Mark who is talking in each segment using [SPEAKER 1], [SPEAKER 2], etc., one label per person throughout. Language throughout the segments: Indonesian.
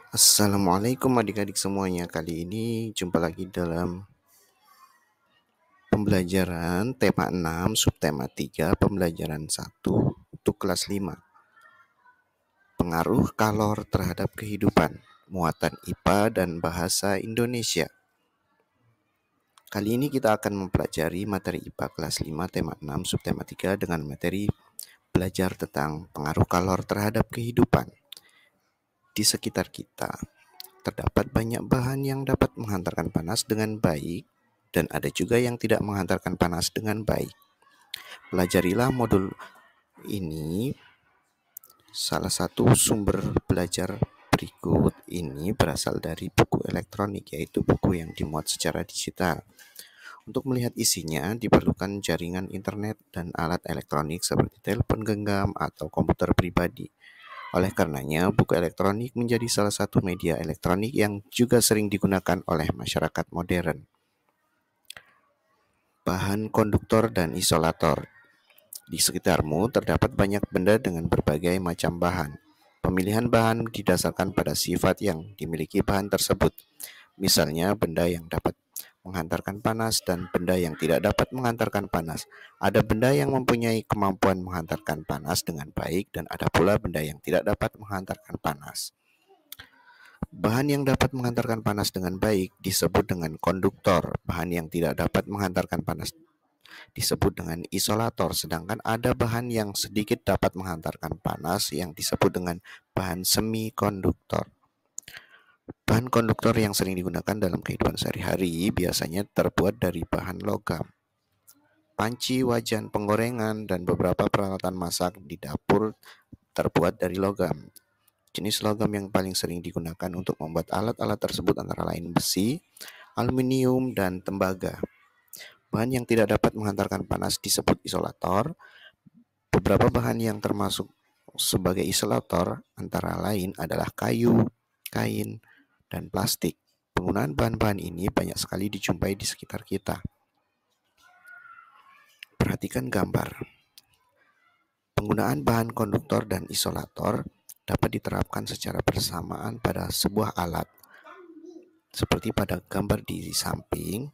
[SPEAKER 1] Assalamualaikum adik-adik semuanya. Kali ini jumpa lagi dalam pembelajaran tema 6, subtema 3, pembelajaran 1 untuk kelas 5. Pengaruh kalor terhadap kehidupan, muatan IPA dan bahasa Indonesia. Kali ini kita akan mempelajari materi IPA kelas 5 tema 6 subtema 3 dengan materi belajar tentang pengaruh kalor terhadap kehidupan. Di sekitar kita terdapat banyak bahan yang dapat menghantarkan panas dengan baik dan ada juga yang tidak menghantarkan panas dengan baik. Pelajarilah modul ini. Salah satu sumber belajar berikut ini berasal dari buku elektronik, yaitu buku yang dimuat secara digital. Untuk melihat isinya diperlukan jaringan internet dan alat elektronik seperti telepon genggam atau komputer pribadi. Oleh karenanya, buku elektronik menjadi salah satu media elektronik yang juga sering digunakan oleh masyarakat modern. Bahan konduktor dan isolator. Di sekitarmu terdapat banyak benda dengan berbagai macam bahan. Pemilihan bahan didasarkan pada sifat yang dimiliki bahan tersebut. Misalnya, benda yang dapat menghantarkan panas dan benda yang tidak dapat menghantarkan panas. Ada benda yang mempunyai kemampuan menghantarkan panas dengan baik dan ada pula benda yang tidak dapat menghantarkan panas. Bahan yang dapat menghantarkan panas dengan baik disebut dengan konduktor. Bahan yang tidak dapat menghantarkan panas disebut dengan isolator, sedangkan ada bahan yang sedikit dapat menghantarkan panas yang disebut dengan bahan semikonduktor. Bahan konduktor yang sering digunakan dalam kehidupan sehari-hari biasanya terbuat dari bahan logam. Panci, wajan, penggorengan, dan beberapa peralatan masak di dapur terbuat dari logam. Jenis logam yang paling sering digunakan untuk membuat alat-alat tersebut antara lain besi, aluminium, dan tembaga. Bahan yang tidak dapat menghantarkan panas disebut isolator. Beberapa bahan yang termasuk sebagai isolator antara lain adalah kayu, kain, dan plastik. Penggunaan bahan-bahan ini banyak sekali dijumpai di sekitar kita. Perhatikan gambar. Penggunaan bahan konduktor dan isolator dapat diterapkan secara bersamaan pada sebuah alat. Seperti pada gambar di samping,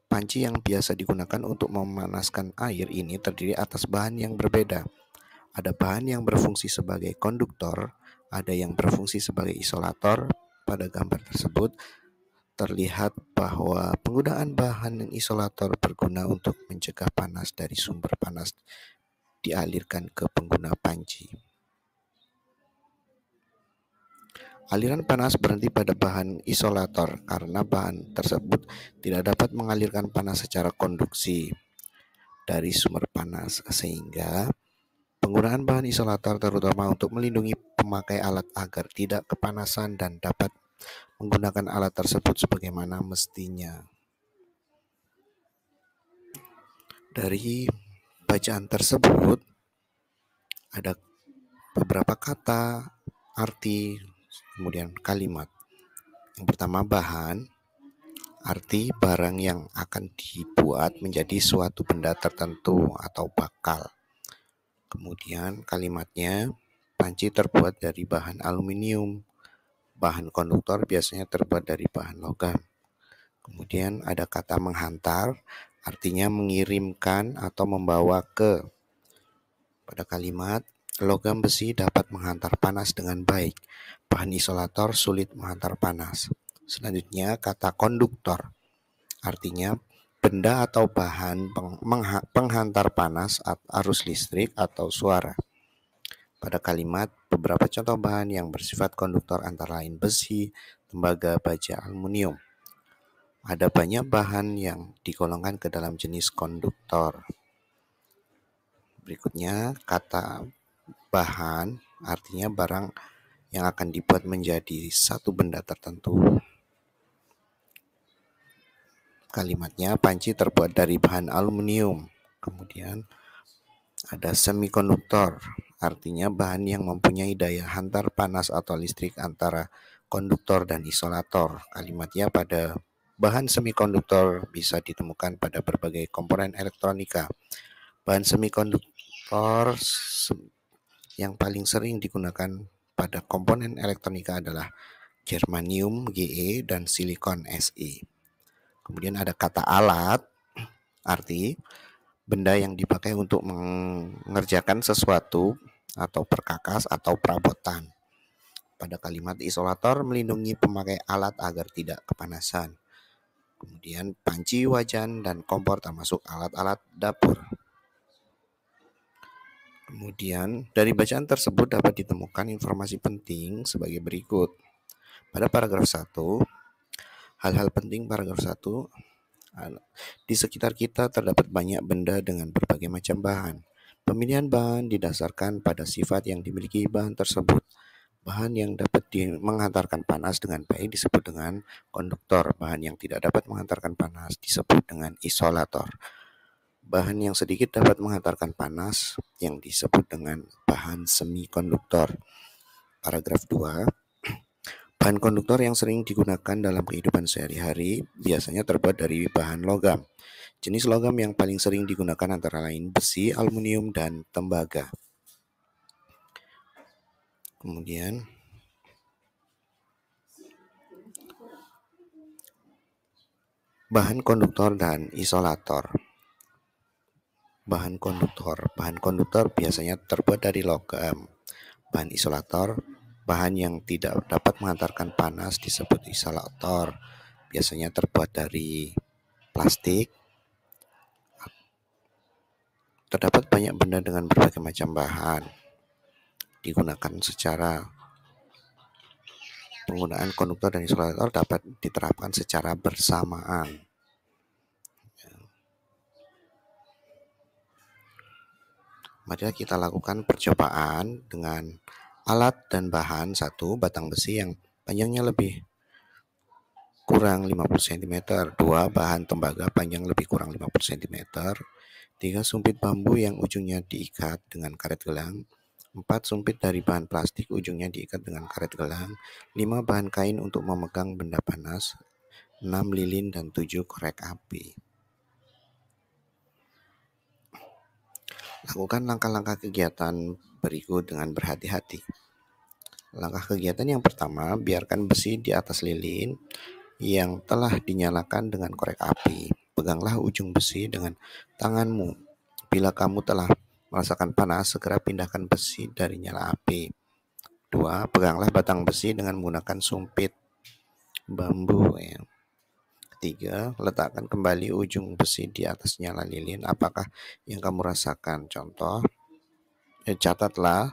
[SPEAKER 1] panci yang biasa digunakan untuk memanaskan air ini terdiri atas bahan yang berbeda. Ada bahan yang berfungsi sebagai konduktor, ada yang berfungsi sebagai isolator. Pada gambar tersebut terlihat bahwa penggunaan bahan isolator berguna untuk mencegah panas dari sumber panas dialirkan ke pengguna panci. Aliran panas berhenti pada bahan isolator karena bahan tersebut tidak dapat mengalirkan panas secara konduksi dari sumber panas, sehingga penggunaan bahan isolator terutama untuk melindungi pemakai alat agar tidak kepanasan dan dapat menggunakan alat tersebut sebagaimana mestinya. Dari bacaan tersebut ada beberapa kata, arti, kemudian kalimat. Yang pertama, bahan, arti barang yang akan dibuat menjadi suatu benda tertentu atau bakal. Kemudian kalimatnya, panci terbuat dari bahan aluminium. Bahan konduktor biasanya terbuat dari bahan logam. Kemudian ada kata menghantar, artinya mengirimkan atau membawa ke. Pada kalimat, logam besi dapat menghantar panas dengan baik. Bahan isolator sulit menghantar panas. Selanjutnya kata konduktor, artinya benda atau bahan penghantar panas, arus listrik atau suara. Pada kalimat, beberapa contoh bahan yang bersifat konduktor antara lain besi, tembaga, baja, aluminium. Ada banyak bahan yang digolongkan ke dalam jenis konduktor. Berikutnya, kata bahan artinya barang yang akan dibuat menjadi satu benda tertentu. Kalimatnya, panci terbuat dari bahan aluminium. Kemudian ada semikonduktor, artinya bahan yang mempunyai daya hantar panas atau listrik antara konduktor dan isolator. Kalimatnya, pada bahan semikonduktor bisa ditemukan pada berbagai komponen elektronika. Bahan semikonduktor yang paling sering digunakan pada komponen elektronika adalah germanium Ge dan silikon Se. Kemudian ada kata alat, arti benda yang dipakai untuk mengerjakan sesuatu atau perkakas atau perabotan. Pada kalimat isolator melindungi pemakai alat agar tidak kepanasan. Kemudian panci, wajan, dan kompor termasuk alat-alat dapur. Kemudian dari bacaan tersebut dapat ditemukan informasi penting sebagai berikut. Pada paragraf 1, hal-hal penting paragraf 1, di sekitar kita terdapat banyak benda dengan berbagai macam bahan. Pemilihan bahan didasarkan pada sifat yang dimiliki bahan tersebut. Bahan yang dapat menghantarkan panas dengan baik disebut dengan konduktor. Bahan yang tidak dapat menghantarkan panas disebut dengan isolator. Bahan yang sedikit dapat menghantarkan panas yang disebut dengan bahan semikonduktor. Paragraf 2. Bahan konduktor yang sering digunakan dalam kehidupan sehari-hari biasanya terbuat dari bahan logam. Jenis logam yang paling sering digunakan antara lain besi, aluminium, dan tembaga. Kemudian bahan konduktor dan isolator. Bahan konduktor biasanya terbuat dari logam. Bahan isolator, bahan yang tidak dapat mengantarkan panas disebut isolator. Biasanya terbuat dari plastik. Terdapat banyak benda dengan berbagai macam bahan. Digunakan secara penggunaan konduktor dan isolator dapat diterapkan secara bersamaan. Mari kita lakukan percobaan dengan alat dan bahan. 1. Batang besi yang panjangnya lebih kurang 50 cm. 2. Bahan tembaga panjang lebih kurang 50 cm. 3. Sumpit bambu yang ujungnya diikat dengan karet gelang. 4. Sumpit dari bahan plastik ujungnya diikat dengan karet gelang. 5. Bahan kain untuk memegang benda panas. 6. Lilin. Dan 7. Korek api. Lakukan langkah-langkah kegiatan berikut dengan berhati-hati. Langkah kegiatan yang pertama, biarkan besi di atas lilin yang telah dinyalakan dengan korek api. Peganglah ujung besi dengan tanganmu. Bila kamu telah merasakan panas, segera pindahkan besi dari nyala api. 2. Peganglah batang besi dengan menggunakan sumpit bambu. 3. Letakkan kembali ujung besi di atas nyala lilin. Apakah yang kamu rasakan? Contoh, catatlah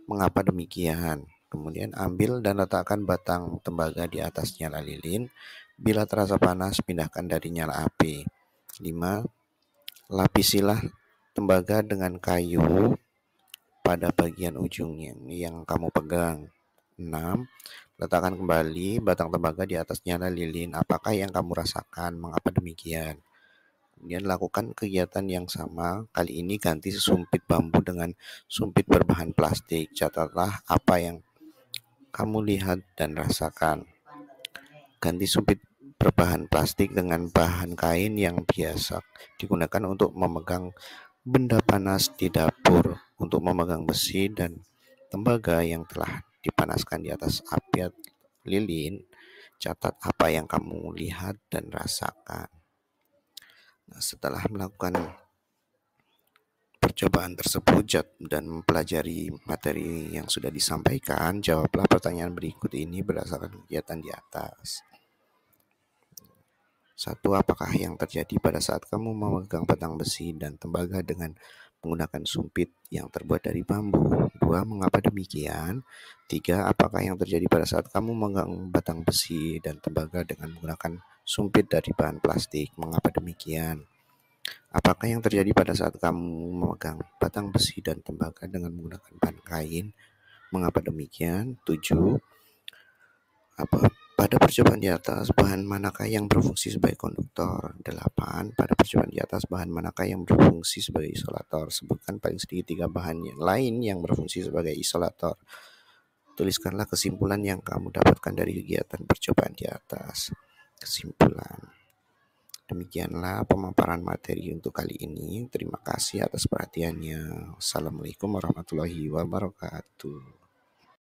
[SPEAKER 1] mengapa demikian. Kemudian ambil dan letakkan batang tembaga di atas nyala lilin. Bila terasa panas, pindahkan dari nyala api. 5. Lapisilah tembaga dengan kayu pada bagian ujung yang kamu pegang. 6. Letakkan kembali batang tembaga di atas nyala lilin. Apakah yang kamu rasakan? Mengapa demikian? Kemudian lakukan kegiatan yang sama. Kali ini ganti sumpit bambu dengan sumpit berbahan plastik. Catatlah apa yang kamu lihat dan rasakan. Ganti sumpit berbahan plastik dengan bahan kain yang biasa digunakan untuk memegang benda panas di dapur. Untuk memegang besi dan tembaga yang telah dipanaskan di atas api lilin, catat apa yang kamu lihat dan rasakan. Nah, setelah melakukan percobaan tersebut dan mempelajari materi yang sudah disampaikan, jawablah pertanyaan berikut ini berdasarkan kegiatan di atas. 1. Apakah yang terjadi pada saat kamu memegang batang besi dan tembaga dengan menggunakan sumpit yang terbuat dari bambu? 2. Mengapa demikian? 3. Apakah yang terjadi pada saat kamu memegang batang besi dan tembaga dengan menggunakan sumpit dari bahan plastik? Mengapa demikian? Apakah yang terjadi pada saat kamu memegang batang besi dan tembaga dengan menggunakan bahan kain? Mengapa demikian? 7. Pada percobaan di atas, bahan manakah yang berfungsi sebagai konduktor? 8. Pada percobaan di atas, bahan manakah yang berfungsi sebagai isolator? Sebutkan paling sedikit 3 bahan lain yang berfungsi sebagai isolator. Tuliskanlah kesimpulan yang kamu dapatkan dari kegiatan percobaan di atas. Kesimpulan. Demikianlah pemaparan materi untuk kali ini. Terima kasih atas perhatiannya. Assalamualaikum warahmatullahi wabarakatuh.